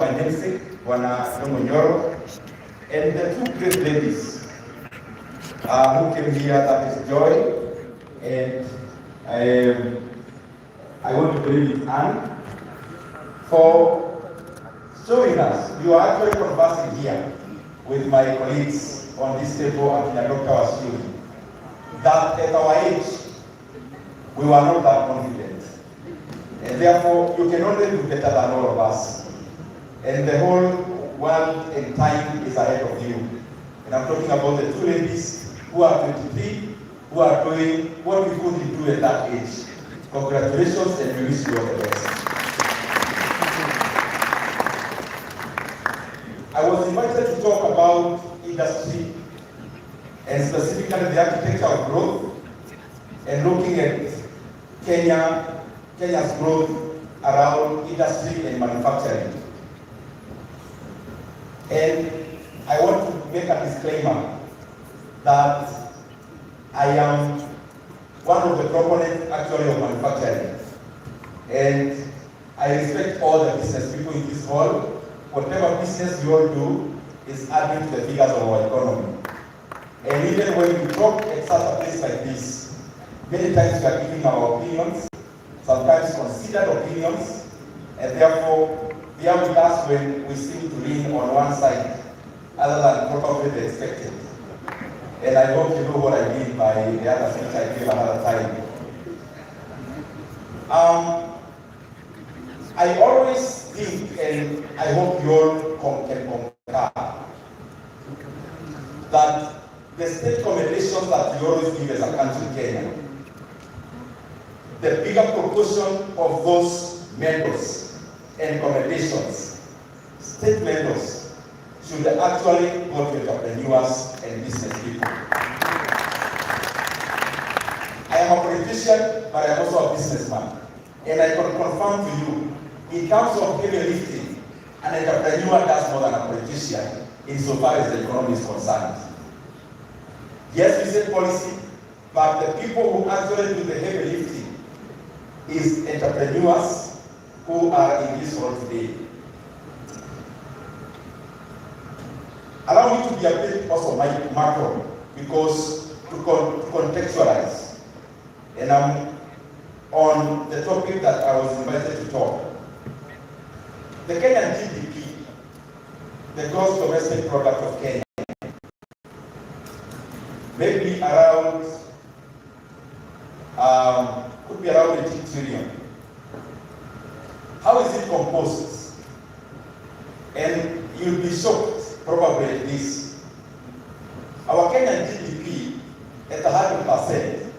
my namesake, Nyoro, and the two great ladies who came here, that is Joy, and I want to believe it's Anne, for showing us. You are actually conversing here with my colleagues on this table and Dr. Wasiu, that at our age, we were not that confident. And therefore, you can only do better than all of us. And the whole world and time is ahead of you. And I'm talking about the two ladies who are 23, who are doing what we couldn't do at that age. Congratulations, and we wish you all the best. I was invited to talk about industry, and specifically the architecture of growth, and looking at Kenya's growth around industry and manufacturing. And I want to make a disclaimer that I am one of the proponents actually of manufacturing. And I respect all the business people in this hall. Whatever business you all do is adding to the figures of our economy. And even when we talk at such a place like this, many times we are giving our opinions, sometimes considered opinions, and therefore bear with us when we seem to lean on one side other than probably the expected. And I hope you know what I mean by the other things I give another time. I always think, and I hope you all can concur, that the state commendations that you always give as a country, Kenya, the bigger proportion of those medals and commendations, state medals, should actually go to entrepreneurs and business people. I am a politician, but I am also a businessman. And I can confirm to you, in terms of heavy lifting, an entrepreneur does more than a politician insofar as the economy is concerned. Yes, we say policy, but the people who actually do the heavy lifting is entrepreneurs who are in this hall today. Allow me to be a bit also macro, because to contextualize, and I'm on the topic that I was invited to talk. The Kenyan GDP, the gross domestic product of Kenya, maybe around, could be around 18 trillion. How is it composed? And you'll be shocked probably at this. Our Kenyan GDP at 100%,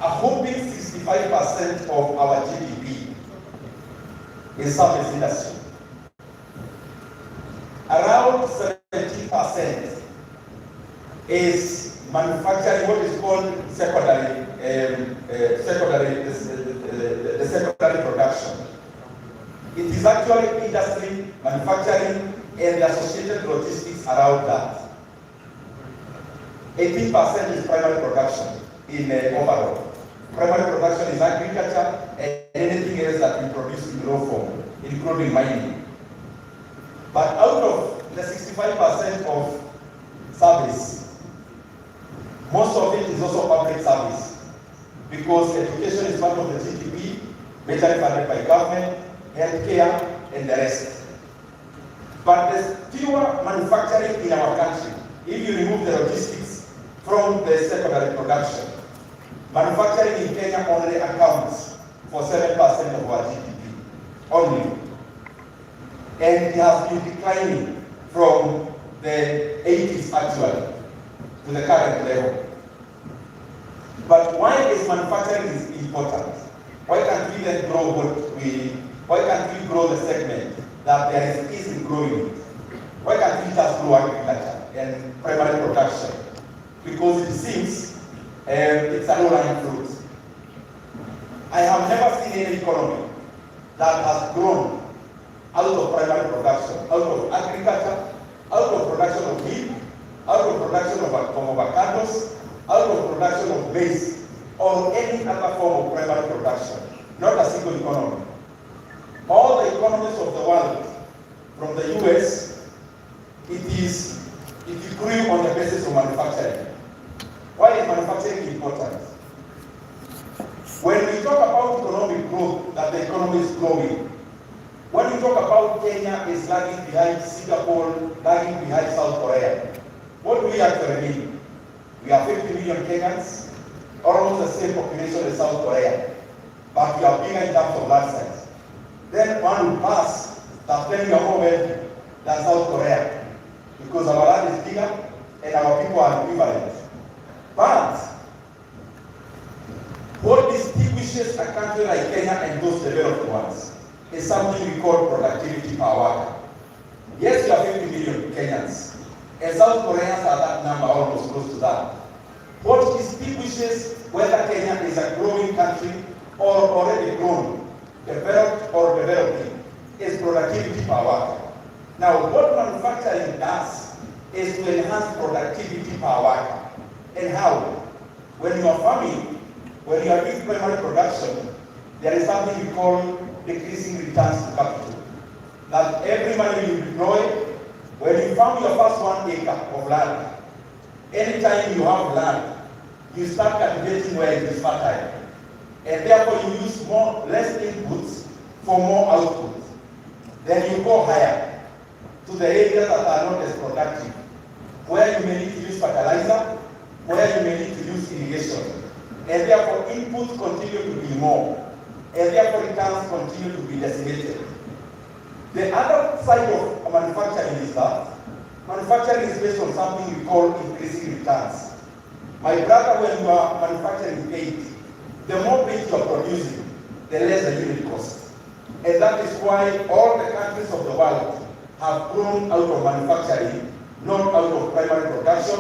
a whopping 65% of our GDP is service industry. Around 70% is manufacturing, what is called secondary production. It is actually industry, manufacturing, and the associated logistics around that. 18% is primary production in overall. Primary production is agriculture and anything else that we produce in raw form, including mining. But out of the 65% of service, most of it is also public service, because education is part of the GDP, majorly funded by government, healthcare, and the rest. But there's fewer manufacturing in our country. If you remove the logistics from the secondary production, manufacturing in Kenya only accounts for 7% of our GDP, only. And it has been declining from the 80s actually to the current level. But why is manufacturing important? Why can't we then grow why can't we grow the segment that there is in growing it? Why can't we just grow agriculture and primary production? Because it seems it's a low-lying fruit. I have never seen any economy that has grown out of primary production, out of agriculture, out of production of wheat, out of production of avocados, out of production of maize, or any other form of primary production. Not a single economy. All the economies of the world talk about Kenya is lagging behind Singapore, lagging behind South Korea, what do we actually mean? We are 50 million Kenyans, almost the same population as South Korea, but we are bigger in terms of land size. Then one will pass that then we are more wealthy than South Korea, because our land is bigger and our people are equivalent. But what distinguishes a country like Kenya and those developed ones is something we call productivity per worker. Yes, we are 50 million Kenyans, and South Koreans are that number, almost close to that. What distinguishes whether Kenya is a growing country or already grown, developed or developing, is productivity per worker. Now, what manufacturing does is to enhance productivity per worker. And how? When you are farming, when you are doing primary production, there is something we call decreasing returns to capital. That every money you deploy, when you farm your first 1 acre of land, anytime you have land, you start cultivating where it is fertile. And therefore you use less inputs for more output. Then you go higher to the areas that are not as productive, where you may need to use fertilizer, where you may need to use irrigation. And therefore inputs continue to be more. And therefore returns continue to be decimated. The other side of manufacturing is that manufacturing is based on something we call increasing returns. My brother, when you are manufacturing paint, the more paint you are producing, the less the unit cost. And that is why all the countries of the world have grown out of manufacturing, not out of primary production,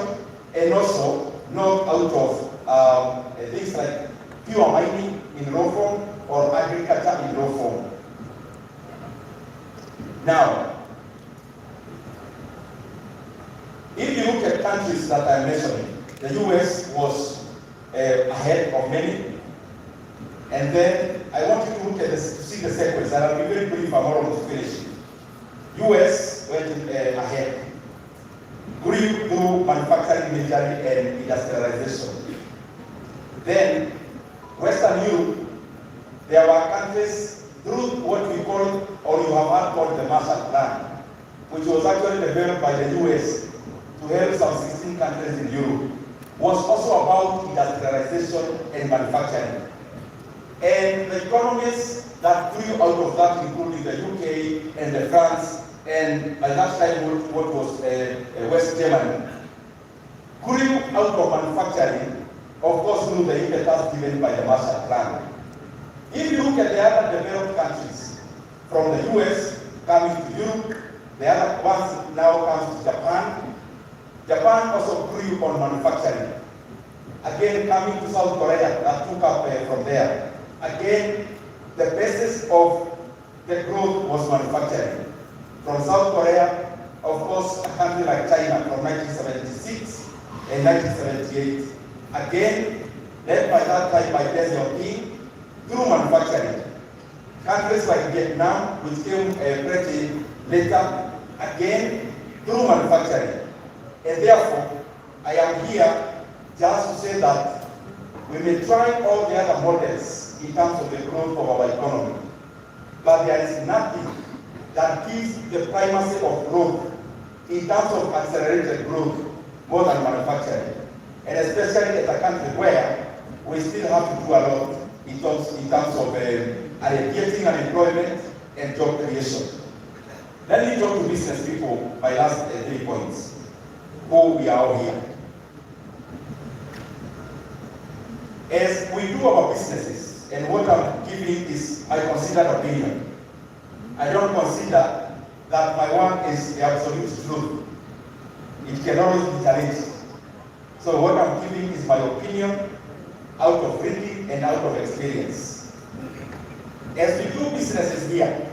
and also not out of things like pure mining in raw form or agriculture in raw form. Now, if you look at countries that I'm mentioning, the US was ahead of many. And then I want you to look at this, to see the sequence, and I'll be very brief, I'm almost finished. US went ahead, grew through manufacturing, military, and industrialization. Then, Western Europe, there were countries through what we call, or you have heard called the Marshall Plan, which was actually developed by the US to help some 16 countries in Europe, was also about industrialization and manufacturing. And the economies that grew out of that, including the UK and the France, and by that time what was West Germany, grew out of manufacturing, of course through the impetus given by the Marshall Plan. If you look at the other developed countries, from the US coming to Europe, the other ones now comes to Japan. Japan also grew on manufacturing. Again, coming to South Korea, that took up from there. Again, the basis of the growth was manufacturing. From South Korea, of course, a country like China from 1976 and 1978. Again, led by that time by Deng Xiaoping, through manufacturing. Countries like Vietnam, which came pretty later, again, through manufacturing. And therefore, I am here just to say that we may try all the other models in terms of the growth of our economy, but there is nothing that gives the primacy of growth in terms of accelerated growth more than manufacturing. And especially as a country where we still have to do a lot in terms of alleviating unemployment and job creation. Let me talk to business people, my last 3 points, who we are all here. As we do our businesses, and what I'm giving is my considered opinion. I don't consider that my work is the absolute truth. It can always be challenged. So what I'm giving is my opinion out of reading and out of experience. As we do businesses here,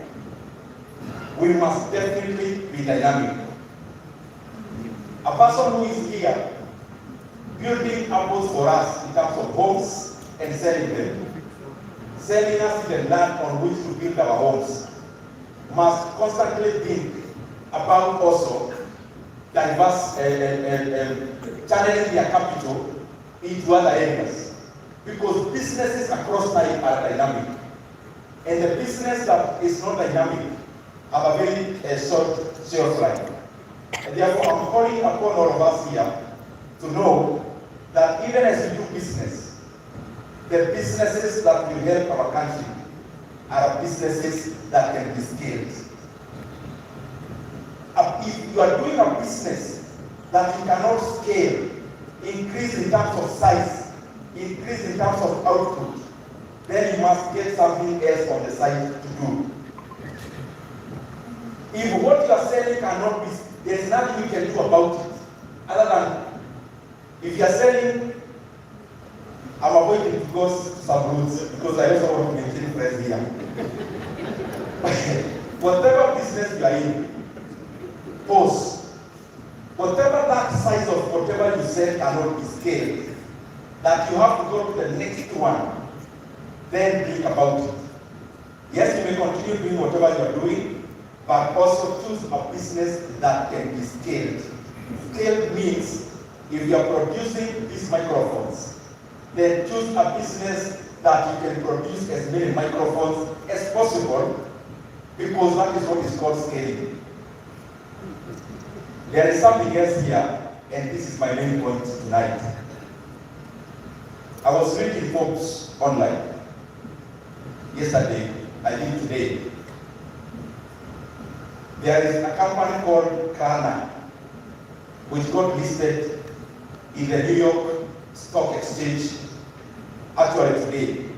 we must definitely be dynamic. A person who is here building apples for us in terms of homes and selling them, selling us the land on which to build our homes, must constantly think about also diverse channeling their capital into other areas. Because businesses across time are dynamic. And the business that is not dynamic have a very short shelf life. And therefore, I'm calling upon all of us here to know that even as we do business, the businesses that will help our country are businesses that can be scaled. If you are doing a business that you cannot scale, increase in terms of size, increase in terms of output, then you must get something else on the side to do. If what you are selling cannot be, there is nothing you can do about it, other than if you are selling, I'm avoiding to go some routes because I also want to maintain friends here. Whatever business you are in, pause. Whatever that size of whatever you sell cannot be scaled, that you have to go to the next one, then think about it. Yes, you may continue doing whatever you are doing, but also choose a business that can be scaled. Scaled means if you are producing these microphones, then choose a business that you can produce as many microphones as possible, because that is what is called scaling. There is something else here, and this is my main point tonight. I was reading Forbes online yesterday, I think today. There is a company called Kana, which got listed in the New York Stock Exchange actually today.